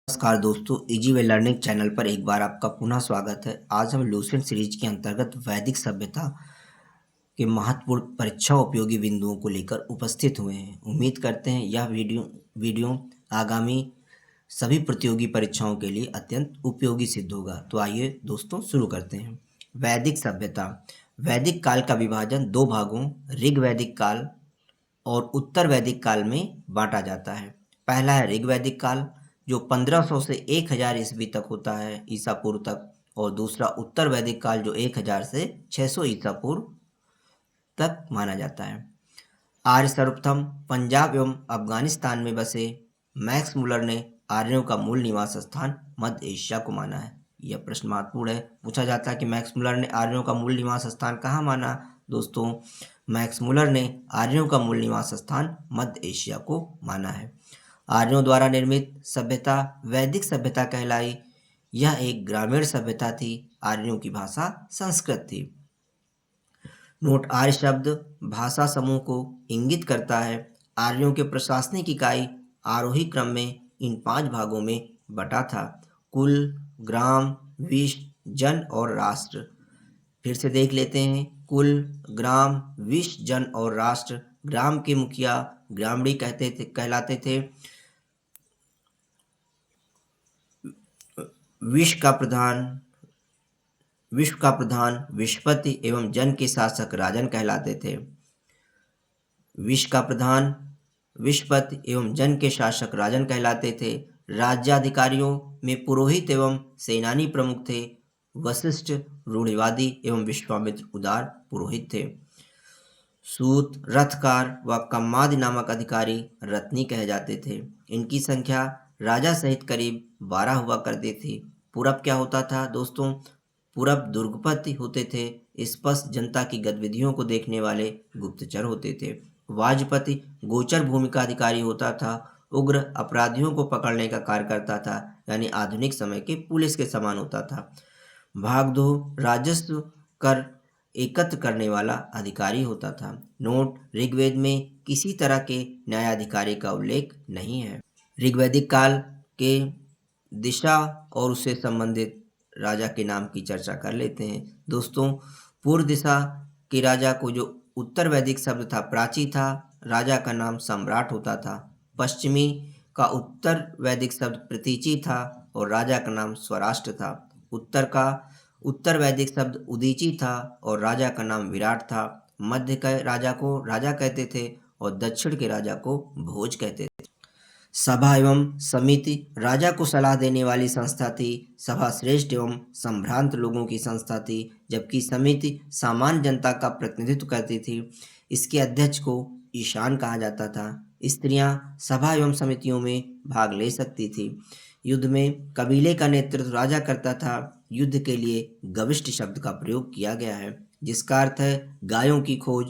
नमस्कार दोस्तों, easy way learning channel पर एक बार आपका पुनः स्वागत है। आज हम लूसेंट सीरीज के अंतर्गत वैदिक सभ्यता के महत्वपूर्ण परीक्षा उपयोगी बिंदुओं को लेकर उपस्थित हुए हैं। उम्मीद करते हैं यह वीडियो आगामी सभी प्रतियोगी परीक्षाओं के लिए अत्यंत उपयोगी सिद्ध होगा। तो आइए दोस्तों शुरू करते हैं। वैदिक सभ्यता। वैदिक काल का विभाजन दो भागों ऋग वैदिक काल और उत्तर वैदिक काल में बांटा जाता है। पहला है ऋग वैदिक काल, जो 1500 से 1000 ईस्वी तक होता है, ईसा पूर्व तक। और दूसरा उत्तर वैदिक काल, जो 1000 से 600 ईसा पूर्व तक माना जाता है। आर्य सर्वप्रथम पंजाब एवं अफगानिस्तान में बसे मैक्स मुलर ने आर्यों का मूल निवास स्थान मध्य एशिया को माना है। यह प्रश्न महत्वपूर्ण है। पूछा जाता है कि मैक्स मुलर ने आर्यों का मूल निवास स्थान कहाँ माना। दोस्तों, मैक्स मुलर ने आर्यों का मूल निवास स्थान मध्य एशिया को माना है। आर्यों द्वारा निर्मित सभ्यता वैदिक सभ्यता कहलाई। यह एक ग्रामीण सभ्यता थी। आर्यों की भाषा संस्कृत थी। नोट: आर्य शब्द भाषा समूह को इंगित करता है। आर्यों के प्रशासनिक इकाई आरोही क्रम में इन 5 भागों में बटा था: कुल, ग्राम, विश्व, जन और राष्ट्र। फिर से देख लेते हैं। कुल, ग्राम, विश्व, जन और राष्ट्र। ग्राम के मुखिया ग्रामणी कहलाते थे। विश्व का प्रधान विश्वपति एवं जन के शासक राजन कहलाते थे। विश्व का प्रधान विश्वपति एवं जन के शासक राजन कहलाते थे। राज्याधिकारियों में पुरोहित एवं सेनानी प्रमुख थे। वशिष्ठ रूढ़िवादी एवं विश्वामित्र उदार पुरोहित थे। सूत, रथकार व कम्मादि नामक अधिकारी रत्नी कहे जाते थे। इनकी संख्या राजा सहित करीब 12 हुआ करती थी। पूरब क्या होता था दोस्तों? पूरब दुर्गपति होते थे। स्पष्ट जनता की गतिविधियों को देखने वाले गुप्तचर होते थे। वाजपति गोचर भूमि का अधिकारी होता था। उग्र अपराधियों को पकड़ने का कार्य करता था, यानी आधुनिक समय के पुलिस के समान होता था। भागदो राजस्व कर एकत्र करने वाला अधिकारी होता था। नोट: ऋग्वेद में किसी तरह के न्यायाधिकारी का उल्लेख नहीं है। ऋग्वैदिक काल के दिशा और उससे संबंधित राजा के नाम की चर्चा कर लेते हैं। दोस्तों, पूर्व दिशा के राजा को जो उत्तर वैदिक शब्द था प्राची था, राजा का नाम सम्राट होता था। पश्चिमी का उत्तर वैदिक शब्द प्रतीची था और राजा का नाम स्वराष्ट्र था। उत्तर का उत्तर वैदिक शब्द उदीची था और राजा का नाम विराट था। मध्य के राजा को राजा कहते थे और दक्षिण के राजा को भोज कहते थे। सभा एवं समिति राजा को सलाह देने वाली संस्था थी। सभा श्रेष्ठ एवं संभ्रांत लोगों की संस्था थी, जबकि समिति सामान्य जनता का प्रतिनिधित्व करती थी। इसके अध्यक्ष को ईशान कहा जाता था। स्त्रियां सभा एवं समितियों में भाग ले सकती थी। युद्ध में कबीले का नेतृत्व राजा करता था। युद्ध के लिए गविष्ट शब्द का प्रयोग किया गया है, जिसका अर्थ है गायों की खोज।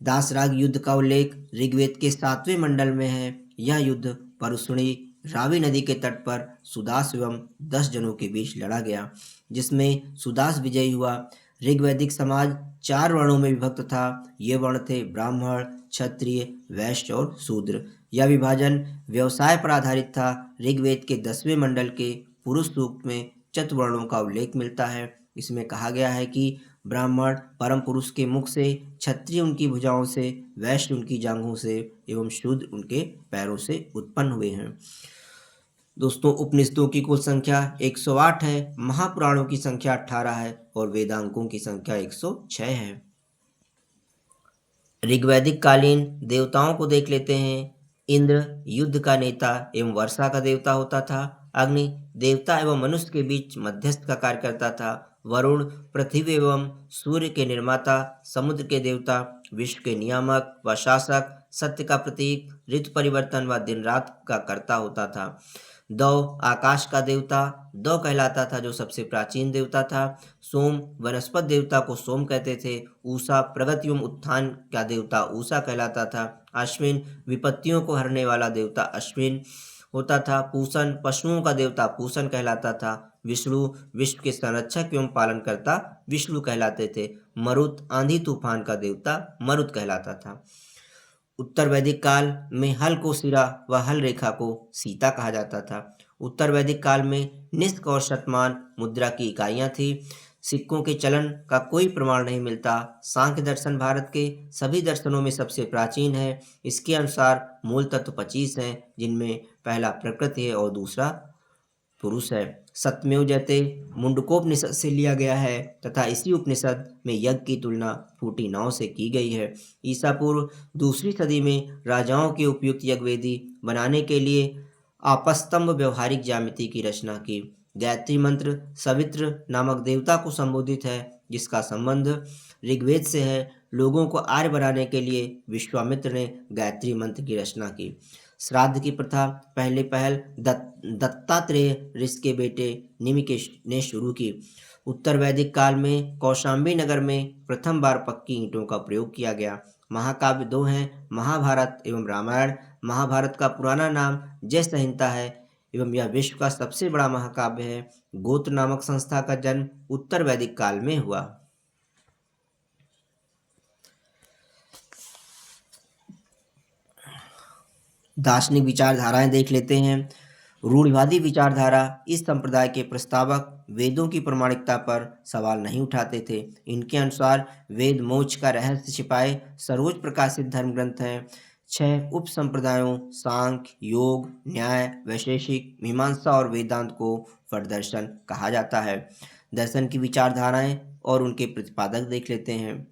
दासराग युद्ध का उल्लेख ऋग्वेद के 7वें मंडल में है। यह युद्ध परुष्णी रावी नदी के तट पर सुदास एवं 10 जनों के बीच लड़ा गया, जिसमें सुदास विजयी हुआ। ऋग्वैदिक समाज 4 वर्णों में विभक्त था। ये वर्ण थे ब्राह्मण, क्षत्रिय, वैश्य और शूद्र। यह विभाजन व्यवसाय पर आधारित था। ऋग्वेद के 10वें मंडल के पुरुष सूक्त में चतुर्वर्णों का उल्लेख मिलता है। इसमें कहा गया है कि ब्राह्मण परम पुरुष के मुख से, क्षत्रिय उनकी भुजाओं से, वैश्य उनकी जांघों से एवं शूद्र उनके पैरों से उत्पन्न हुए हैं। दोस्तों, उपनिषदों की कुल संख्या 108 है। महापुराणों की संख्या 18 है और वेदांगों की संख्या 106 है। ऋग्वैदिक कालीन देवताओं को देख लेते हैं। इंद्र युद्ध का नेता एवं वर्षा का देवता होता था। अग्नि देवता एवं मनुष्य के बीच मध्यस्थ का कार्य करता था। वरुण पृथ्वी एवं सूर्य के निर्माता, समुद्र के देवता, विश्व के नियामक व शासक, सत्य का प्रतीक, ऋतु परिवर्तन व दिन रात का कर्ता होता था। दौ आकाश का देवता दौ कहलाता था, जो सबसे प्राचीन देवता था। सोम वनस्पत देवता को सोम कहते थे। ऊषा प्रगति एवं उत्थान का देवता ऊषा कहलाता था। अश्विन विपत्तियों को हरने वाला देवता अश्विन होता था। पूषण पशुओं का देवता पूषण कहलाता था। विष्णु विश्व के संरक्षक एवं पालनकर्ता विष्णु कहलाते थे। मरुत आंधी तूफान का देवता मरुत कहलाता था। उत्तर वैदिक काल में हल को सिरा व हल रेखा को सीता कहा जाता था। उत्तर वैदिक काल में निष्क और शतमान मुद्रा की इकाइयाँ थी। सिक्कों के चलन का कोई प्रमाण नहीं मिलता। सांख्य दर्शन भारत के सभी दर्शनों में सबसे प्राचीन है। इसके अनुसार मूल तत्व 25 हैं, जिनमें पहला प्रकृति है और दूसरा पुरुष है। सत्यमेव जयते मुंडकोपनिषद से लिया गया है तथा इसी उपनिषद में यज्ञ की तुलना फूटी नाव से की गई है। ईसा पूर्व दूसरी सदी में राजाओं के उपयुक्त यज्ञवेदी बनाने के लिए आपस्तंभ व्यवहारिक ज्यामिति की रचना की। गायत्री मंत्र सवित्र नामक देवता को संबोधित है, जिसका संबंध ऋग्वेद से है। लोगों को आर्य बनाने के लिए विश्वामित्र ने गायत्री मंत्र की रचना की। श्राद्ध की प्रथा पहल दत्तात्रेय ऋषि के बेटे निमिष ने शुरू की। उत्तर वैदिक काल में कौशाम्बी नगर में प्रथम बार पक्की ईंटों का प्रयोग किया गया। महाकाव्य दो हैं, महाभारत एवं रामायण। महाभारत का पुराना नाम जय संहिता है एवं यह विश्व का सबसे बड़ा महाकाव्य है। गोत्र नामक संस्था का जन्म उत्तर वैदिक काल में हुआ। दार्शनिक विचारधाराएं देख लेते हैं। रूढ़िवादी विचारधारा इस संप्रदाय के प्रस्तावक वेदों की प्रामाणिकता पर सवाल नहीं उठाते थे। इनके अनुसार वेद मोक्ष का रहस्य छिपाए सर्वोच्च प्रकाशित धर्म ग्रंथ हैं। 6 उप संप्रदायों सांख्य, योग, न्याय, वैशेषिक, मीमांसा और वेदांत को फरदर्शन कहा जाता है। दर्शन की विचारधाराएं और उनके प्रतिपादक देख लेते हैं।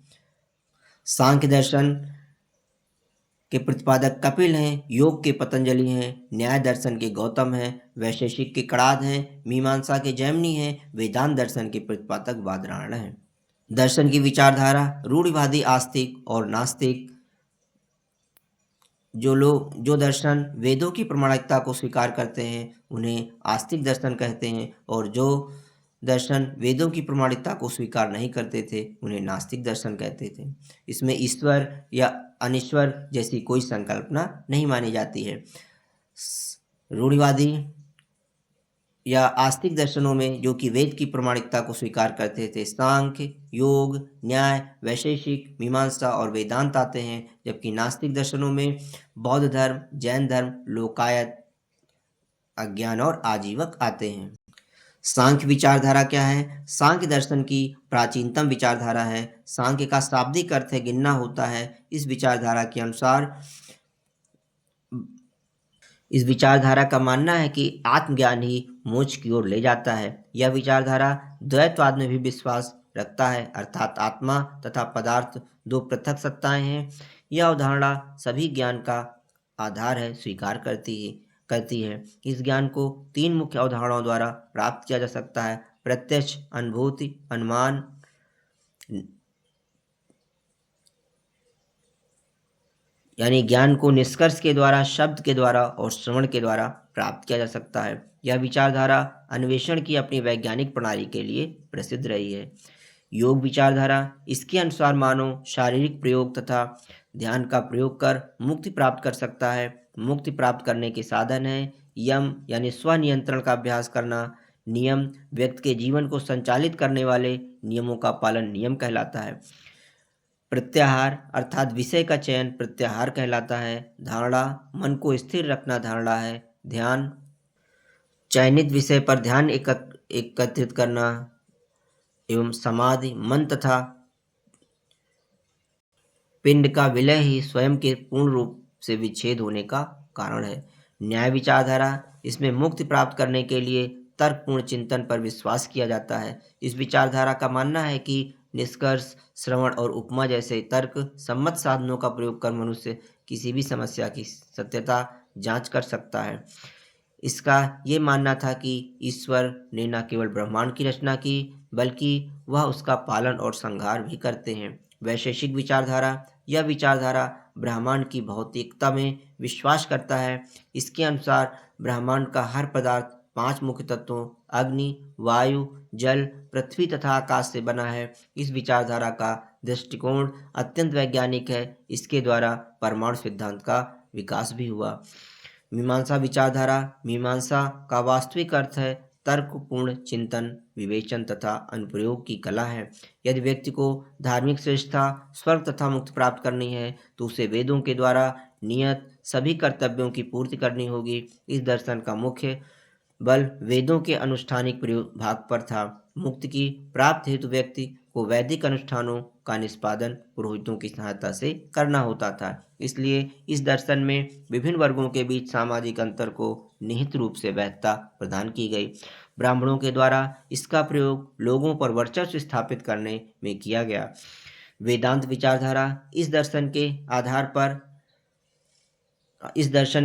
सांख्य दर्शन के प्रतिपादक कपिल हैं, योग के पतंजलि हैं, न्याय दर्शन के गौतम हैं, वैशेषिक के कणाद हैं, मीमांसा के जैमिनी हैं, वेदांत दर्शन के प्रतिपादक बादरायण हैं। दर्शन की विचारधारा रूढ़िवादी आस्तिक और नास्तिक। जो दर्शन वेदों की प्रामाणिकता को स्वीकार करते हैं उन्हें आस्तिक दर्शन कहते हैं, और जो दर्शन वेदों की प्रामाणिकता को स्वीकार नहीं करते थे उन्हें नास्तिक दर्शन कहते थे। इसमें ईश्वर या अनिश्वर जैसी कोई संकल्पना नहीं मानी जाती है। रूढ़िवादी या आस्तिक दर्शनों में जो कि वेद की प्रामाणिकता को स्वीकार करते थे सांख्य, योग, न्याय, वैशेषिक, मीमांसा और वेदांत आते हैं, जबकि नास्तिक दर्शनों में बौद्ध धर्म, जैन धर्म, लोकायत, अज्ञान और आजीवक आते हैं। सांख्य विचारधारा क्या है? सांख्य दर्शन की प्राचीनतम विचारधारा है। सांख्य का शाब्दिक अर्थ है गिनना होता है। इस विचारधारा का मानना है कि आत्मज्ञान ही मोक्ष की ओर ले जाता है। यह विचारधारा द्वैतवाद में भी विश्वास रखता है, अर्थात आत्मा तथा पदार्थ दो पृथक सत्ताएं हैं। यह अवधारणा सभी ज्ञान का आधार है, स्वीकार करती है। इस ज्ञान को 3 मुख्य अवधारणाओं द्वारा प्राप्त किया जा सकता है: प्रत्यक्ष, अनुभूति, अनुमान। यानी ज्ञान को निष्कर्ष के द्वारा, शब्द के द्वारा और श्रवण के द्वारा प्राप्त किया जा सकता है। यह विचारधारा अन्वेषण की अपनी वैज्ञानिक प्रणाली के लिए प्रसिद्ध रही है। योग विचारधारा, इसके अनुसार मानव शारीरिक प्रयोग तथा ध्यान का प्रयोग कर मुक्ति प्राप्त कर सकता है। मुक्ति प्राप्त करने के साधन है यम यानी स्वनियंत्रण का अभ्यास करना। नियम व्यक्ति के जीवन को संचालित करने वाले नियमों का पालन नियम कहलाता है। प्रत्याहार अर्थात विषय का चयन प्रत्याहार कहलाता है। धारणा मन को स्थिर रखना धारणा है। ध्यान चयनित विषय पर ध्यान एकत्रित करना एवं समाधि मन तथा पिंड का विलय ही स्वयं के पूर्ण रूप से विच्छेद होने का कारण है। न्याय विचारधारा, इसमें मुक्ति प्राप्त करने के लिए तर्कपूर्ण चिंतन पर विश्वास किया जाता है। इस विचारधारा का मानना है कि निष्कर्ष, श्रवण और उपमा जैसे तर्क सम्मत साधनों का प्रयोग कर मनुष्य किसी भी समस्या की सत्यता जांच कर सकता है। इसका ये मानना था कि ईश्वर ने न केवल ब्रह्मांड की रचना की बल्कि वह उसका पालन और संहार भी करते हैं। वैशेषिक विचारधारा, यह विचारधारा ब्रह्मांड की भौतिकता में विश्वास करता है। इसके अनुसार ब्रह्मांड का हर पदार्थ 5 मुख्य तत्वों अग्नि, वायु, जल, पृथ्वी तथा आकाश से बना है। इस विचारधारा का दृष्टिकोण अत्यंत वैज्ञानिक है। इसके द्वारा परमाणु सिद्धांत का विकास भी हुआ। मीमांसा विचारधारा, मीमांसा का वास्तविक अर्थ है तर्कपूर्ण चिंतन, विवेचन तथा अनुप्रयोग की कला है। यदि व्यक्ति को धार्मिक श्रेष्ठता, स्वर्ग तथा मुक्ति प्राप्त करनी है तो उसे वेदों के द्वारा नियत सभी कर्तव्यों की पूर्ति करनी होगी। इस दर्शन का मुख्य बल वेदों के अनुष्ठानिक प्रयोग भाग पर था। मुक्ति की प्राप्ति हेतु व्यक्ति को वैदिक अनुष्ठानों का निष्पादन पुरोहितों की सहायता से करना होता था। इसलिए इस दर्शन में विभिन्न वर्गों के बीच सामाजिक अंतर को निहित रूप से वैधता प्रदान की गई। ब्राह्मणों के द्वारा इसका प्रयोग लोगों पर वर्चस्व स्थापित करने में किया गया। वेदांत विचारधारा इस दर्शन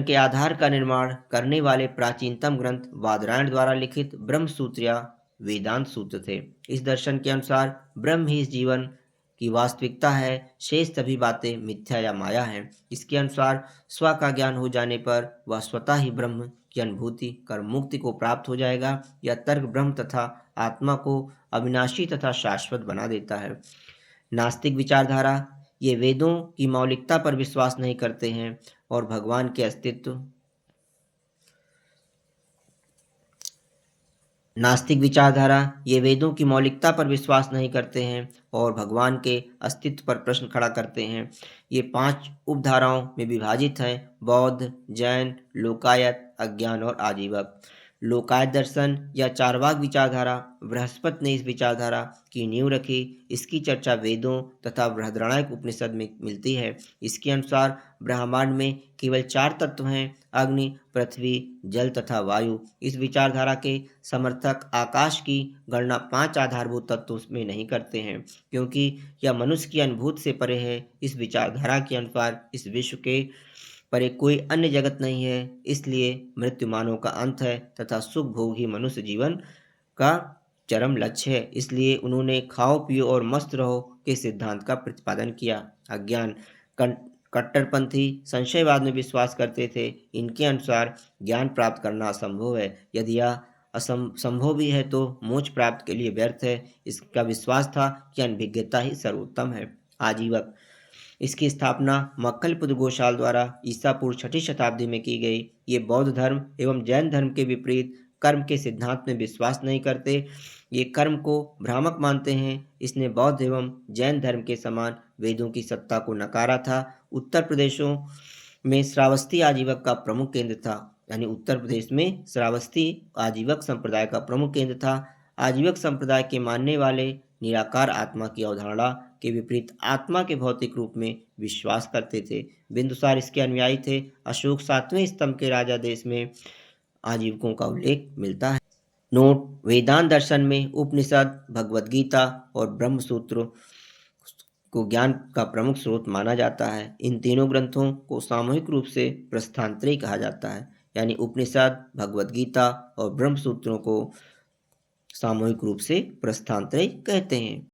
के आधार का निर्माण करने वाले प्राचीनतम ग्रंथ बादरायण द्वारा लिखित ब्रह्म सूत्र या वेदांत सूत्र थे। इस दर्शन के अनुसार ब्रह्म ही इस जीवन की वास्तविकता है, शेष सभी बातें मिथ्या या माया हैं। इसके अनुसार स्व का ज्ञान हो जाने पर वह स्वतः ही ब्रह्म की अनुभूति कर मुक्ति को प्राप्त हो जाएगा। यह तर्क ब्रह्म तथा आत्मा को अविनाशी तथा शाश्वत बना देता है। नास्तिक विचारधारा ये वेदों की मौलिकता पर विश्वास नहीं करते हैं और भगवान के अस्तित्व नास्तिक विचारधारा ये वेदों की मौलिकता पर विश्वास नहीं करते हैं और भगवान के अस्तित्व पर प्रश्न खड़ा करते हैं। ये 5 उपधाराओं में विभाजित हैं: बौद्ध, जैन, लोकायत, अज्ञान और आजीवक। लोकायत दर्शन या चार्वाक विचारधारा बृहस्पति ने इस विचारधारा की नींव रखी। इसकी चर्चा वेदों तथा बृहदारण्यक उपनिषद में मिलती है। इसके अनुसार ब्रह्मांड में केवल 4 तत्व हैं: अग्नि, पृथ्वी, जल तथा वायु। इस विचारधारा के समर्थक आकाश की गणना 5 आधारभूत तत्वों में नहीं करते हैं, क्योंकि यह मनुष्य की अनुभूति से परे है। इस विचारधारा के अनुसार इस विश्व के परे कोई अन्य जगत नहीं है, इसलिए मृत्यु मानव का अंत है तथा सुख भोग ही मनुष्य जीवन का चरम लक्ष्य है। इसलिए उन्होंने खाओ पियो और मस्त रहो के सिद्धांत का प्रतिपादन किया। अज्ञान कट्टरपंथी संशयवाद में विश्वास करते थे। इनके अनुसार ज्ञान प्राप्त करना असंभव है। यदि यह असंभव भी है तो मोक्ष प्राप्त के लिए व्यर्थ है। इसका विश्वास था कि अनभिज्ञता ही सर्वोत्तम है। आजीवक इसकी स्थापना मक्खलपुत्र गोशाल द्वारा ईसा पूर्व 6ठी शताब्दी में की गई। ये बौद्ध धर्म एवं जैन धर्म के विपरीत कर्म के सिद्धांत में विश्वास नहीं करते। ये कर्म को भ्रामक मानते हैं। इसने बौद्ध एवं जैन धर्म के समान वेदों की सत्ता को नकारा था। उत्तर प्रदेशों में श्रावस्ती आजीवक का प्रमुख केंद्र था। यानी उत्तर प्रदेश में श्रावस्ती आजीवक संप्रदाय का प्रमुख केंद्र था। आजीवक संप्रदाय के मानने वाले निराकार आत्मा की अवधारणा के विपरीत आत्मा के भौतिक रूप में विश्वास करते थे। बिंदुसार इसके अनुयायी थे। अशोक 7वें स्तंभ के राजा देश में आजीवकों का उल्लेख मिलता है। नोट: वेदांत दर्शन में उपनिषद, भगवद गीता और ब्रह्म सूत्र को ज्ञान का प्रमुख स्रोत माना जाता है। इन तीनों ग्रंथों को सामूहिक रूप से प्रस्थानत्रयी कहा जाता है। यानी उपनिषद, भगवद गीता और ब्रह्म सूत्रों को सामूहिक रूप से प्रस्थानत्रयी कहते हैं।